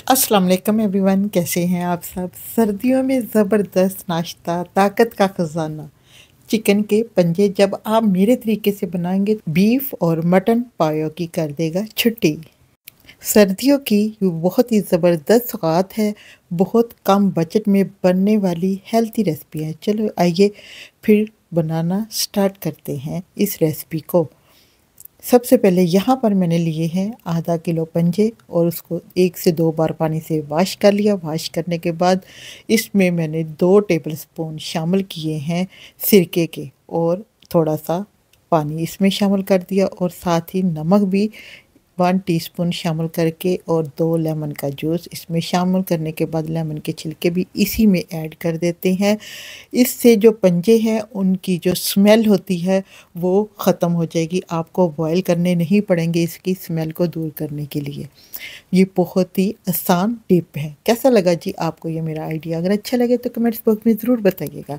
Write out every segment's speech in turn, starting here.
अस्सलाम वालेकुम एवरीवन, कैसे हैं आप सब। सर्दियों में ज़बरदस्त नाश्ता, ताकत का ख़जाना, चिकन के पंजे जब आप मेरे तरीके से बनाएंगे बीफ और मटन पायो की कर देगा छुट्टी। सर्दियों की बहुत ही ज़बरदत सौगात है, बहुत कम बजट में बनने वाली हेल्थी रेसिपी है। चलो आइए फिर बनाना स्टार्ट करते हैं इस रेसिपी को। सबसे पहले यहाँ पर मैंने लिए हैं आधा किलो पंजे और उसको 1 से 2 बार पानी से वॉश कर लिया। वॉश करने के बाद इसमें मैंने 2 टेबलस्पून शामिल किए हैं सिरके के और थोड़ा सा पानी इसमें शामिल कर दिया और साथ ही नमक भी 1 टीस्पून शामिल करके और 2 लेमन का जूस इसमें शामिल करने के बाद लेमन के छिलके भी इसी में ऐड कर देते हैं। इससे जो पंजे हैं उनकी जो स्मेल होती है वो ख़त्म हो जाएगी, आपको बॉयल करने नहीं पड़ेंगे इसकी स्मेल को दूर करने के लिए। ये बहुत ही आसान टिप है। कैसा लगा जी आपको ये मेरा आइडिया? अगर अच्छा लगे तो कमेंट्स बॉक्स में ज़रूर बताइएगा।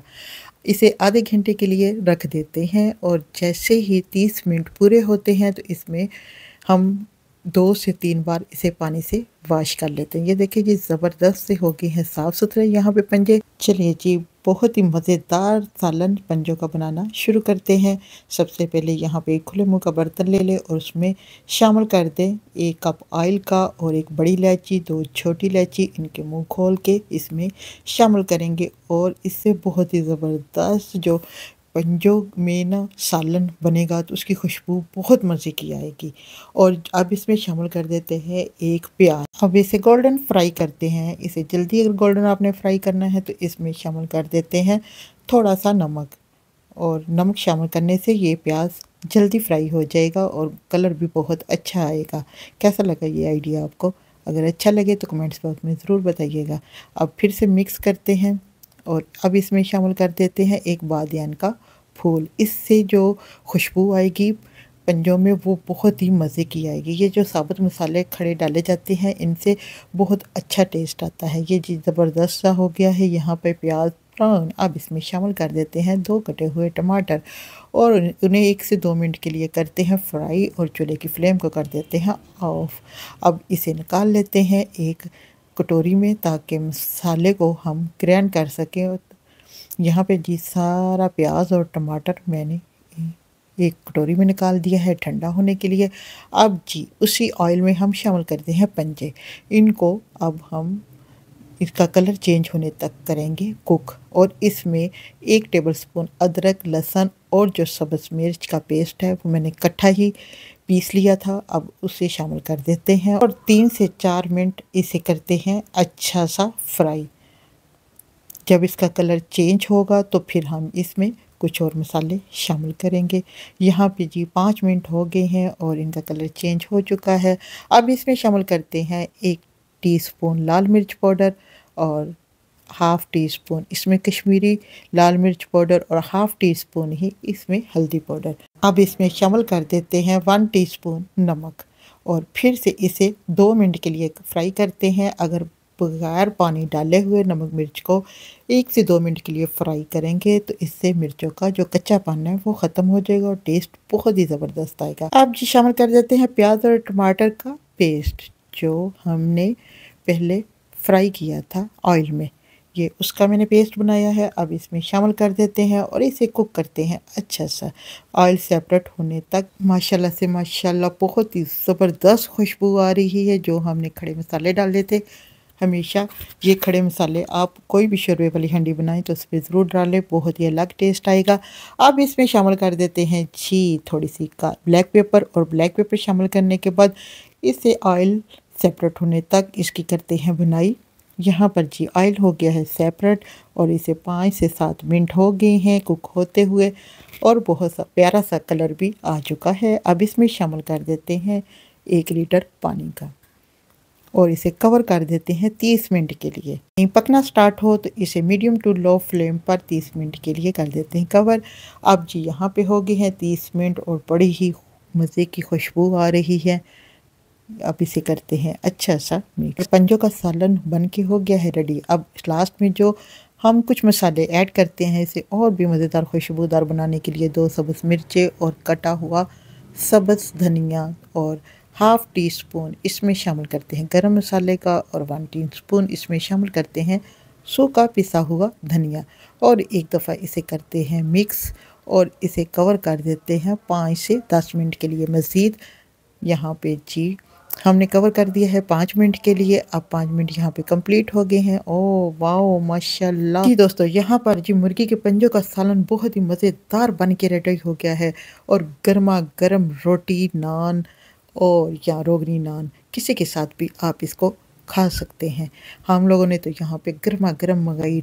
इसे आधे घंटे के लिए रख देते हैं और जैसे ही 30 मिनट पूरे होते हैं तो इसमें हम 2 से 3 बार इसे पानी से वॉश कर लेते हैं। ये देखिए जी ज़बरदस्त से हो गई है साफ़ सुथरे यहाँ पे पंजे। चलिए जी बहुत ही मज़ेदार सालन पंजों का बनाना शुरू करते हैं। सबसे पहले यहाँ पे एक खुले मुँह का बर्तन ले लें और उसमें शामिल कर दें 1 कप ऑयल का और 1 बड़ी इलायची, 2 छोटी इलायची, इनके मुँह खोल के इसमें शामिल करेंगे और इससे बहुत ही ज़बरदस्त जो पंजों में ना सालन बनेगा तो उसकी खुशबू बहुत मज़े की आएगी। और अब इसमें शामिल कर देते हैं 1 प्याज। अब इसे गोल्डन फ्राई करते हैं। इसे जल्दी अगर गोल्डन आपने फ्राई करना है तो इसमें शामिल कर देते हैं थोड़ा सा नमक और नमक शामिल करने से ये प्याज जल्दी फ्राई हो जाएगा और कलर भी बहुत अच्छा आएगा। कैसा लगा ये आइडिया आपको? अगर अच्छा लगे तो कमेंट्स बॉक्स में ज़रूर बताइएगा। अब फिर से मिक्स करते हैं और अब इसमें शामिल कर देते हैं 1 बादियान का फूल। इससे जो खुशबू आएगी पंजों में वो बहुत ही मज़े की आएगी। ये जो साबुत मसाले खड़े डाले जाते हैं इनसे बहुत अच्छा टेस्ट आता है। ये जी ज़बरदस्त सा हो गया है यहाँ पे प्याज ब्राउन। अब इसमें शामिल कर देते हैं 2 कटे हुए टमाटर और उन्हें 1 से 2 मिनट के लिए करते हैं फ्राई और चूल्हे की फ्लेम को कर देते हैं ऑफ। अब इसे निकाल लेते हैं एक कटोरी में ताकि मसाले को हम ग्राइंड कर सकें। यहाँ पे जी सारा प्याज और टमाटर मैंने एक कटोरी में निकाल दिया है ठंडा होने के लिए। अब जी उसी ऑयल में हम शामिल करते हैं पंजे। इनको अब हम इसका कलर चेंज होने तक करेंगे कुक और इसमें 1 टेबलस्पून अदरक, लहसुन और जो सब्ज़ मिर्च का पेस्ट है वो मैंने इकट्ठा ही पीस लिया था। अब उसे शामिल कर देते हैं और 3 से 4 मिनट इसे करते हैं अच्छा सा फ्राई। जब इसका कलर चेंज होगा तो फिर हम इसमें कुछ और मसाले शामिल करेंगे। यहाँ पे जी 5 मिनट हो गए हैं और इनका कलर चेंज हो चुका है। अब इसमें शामिल करते हैं 1 टीस्पून लाल मिर्च पाउडर और हाफ़ टी स्पून इसमें कश्मीरी लाल मिर्च पाउडर और हाफ़ टी स्पून ही इसमें हल्दी पाउडर। अब इसमें शामिल कर देते हैं 1 टीस्पून नमक और फिर से इसे 2 मिनट के लिए फ्राई करते हैं। अगर बगैर पानी डाले हुए नमक मिर्च को 1 से 2 मिनट के लिए फ्राई करेंगे तो इससे मिर्चों का जो कच्चापन है वो ख़त्म हो जाएगा और टेस्ट बहुत ही ज़बरदस्त आएगा। अब जी शामिल कर देते हैं प्याज और टमाटर का पेस्ट जो हमने पहले फ्राई किया था ऑयल में। ये उसका मैंने पेस्ट बनाया है। अब इसमें शामिल कर देते हैं और इसे कुक करते हैं अच्छा सा ऑयल सेपरेट होने तक। माशाल्लाह से माशाल्लाह बहुत ही ज़बरदस्त खुशबू आ रही है। जो हमने खड़े मसाले डाले थे, हमेशा ये खड़े मसाले आप कोई भी शोरबे वाली हांडी बनाएं तो उस पर ज़रूर डालें, बहुत ही अलग टेस्ट आएगा। अब इसमें शामिल कर देते हैं जी थोड़ी सी का ब्लैक पेपर और ब्लैक पेपर शामिल करने के बाद इसे ऑयल सेपरेट होने तक इसकी करते हैं बुनाई। यहाँ पर जी ऑयल हो गया है सेपरेट और इसे 5 से 7 मिनट हो गए हैं कुक होते हुए और बहुत सा प्यारा सा कलर भी आ चुका है। अब इसमें शामिल कर देते हैं 1 लीटर पानी का और इसे कवर कर देते हैं 30 मिनट के लिए। पकना स्टार्ट हो तो इसे मीडियम टू लो फ्लेम पर 30 मिनट के लिए कर देते हैं कवर। अब जी यहाँ पे हो गए हैं 30 मिनट और बड़ी ही मज़े की खुशबू आ रही है। अब इसे करते हैं अच्छा सा मिक्स। पंजों का सालन बन के हो गया है रेडी। अब लास्ट में जो हम कुछ मसाले ऐड करते हैं इसे और भी मज़ेदार खुशबूदार बनाने के लिए 2 सब्ज़ मिर्चें और कटा हुआ सब्ज़ धनिया और हाफ़ टी स्पून इसमें शामिल करते हैं गरम मसाले का और 1 टीस्पून इसमें शामिल करते हैं सूखा पिसा हुआ धनिया और एक दफ़ा इसे करते हैं मिक्स और इसे कवर कर देते हैं 5 से 10 मिनट के लिए मज़ीद। यहाँ पे जी हमने कवर कर दिया है 5 मिनट के लिए। अब 5 मिनट यहाँ पे कंप्लीट हो गए हैं। ओह वाओ माशाल्लाह। जी दोस्तों, यहाँ पर जी मुर्गी के पंजों का सालन बहुत ही मज़ेदार बन के रेडी हो गया है और गर्मा गर्म रोटी, नान और या रोगनी नान किसी के साथ भी आप इसको खा सकते हैं। हम लोगों ने तो यहाँ पे गर्मा गर्म मंगाई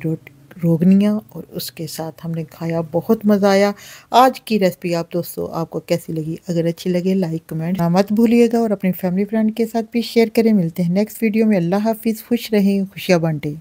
रोगनियाँ और उसके साथ हमने खाया, बहुत मज़ा आया। आज की रेसिपी आप दोस्तों आपको कैसी लगी? अगर अच्छी लगे लाइक कमेंट मत भूलिएगा और अपनी फैमिली फ्रेंड के साथ भी शेयर करें। मिलते हैं नेक्स्ट वीडियो में। अल्लाह हाफिज़। खुश रहें, खुशियाँ बांटें।